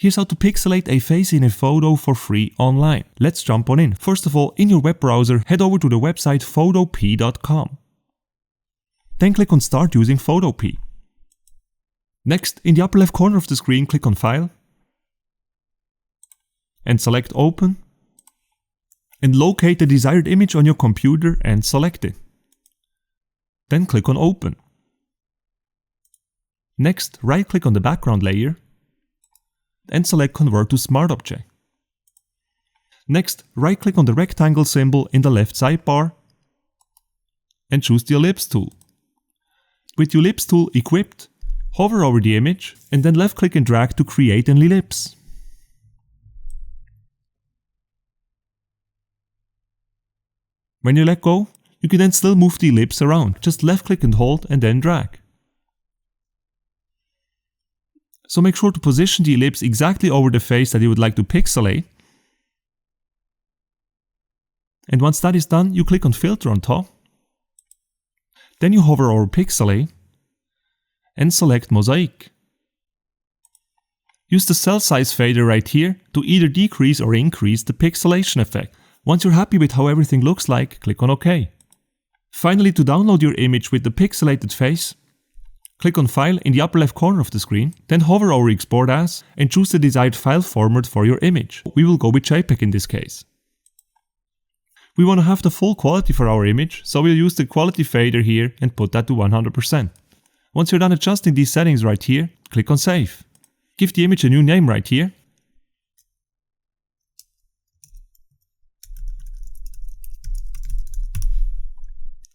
Here's how to pixelate a face in a photo for free online. Let's jump on in. First of all, in your web browser, head over to the website photo.We. Then click on Start using Photopea. Next, in the upper left corner of the screen, click on File and select Open, and locate the desired image on your computer and select it. Then click on Open. Next, right-click on the background layer and select Convert to Smart Object. Next, right-click on the rectangle symbol in the left sidebar and choose the Ellipse tool. With the Ellipse tool equipped, hover over the image and then left-click and drag to create an ellipse. When you let go, you can then still move the ellipse around. Just left-click and hold and then drag. So make sure to position the ellipse exactly over the face that you would like to pixelate. And once that is done, you click on Filter on top. Then you hover over Pixelate and select Mosaic. Use the cell size fader right here to either decrease or increase the pixelation effect. Once you're happy with how everything looks like, click on OK. Finally, to download your image with the pixelated face, click on File in the upper left corner of the screen, then hover over Export As and choose the desired file format for your image. We will go with JPEG in this case. We want to have the full quality for our image, so we'll use the quality fader here and put that to 100%. Once you're done adjusting these settings right here, click on Save. Give the image a new name right here.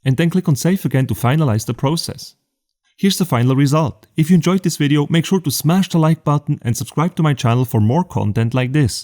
And then click on Save again to finalize the process. Here's the final result. If you enjoyed this video, make sure to smash the like button and subscribe to my channel for more content like this.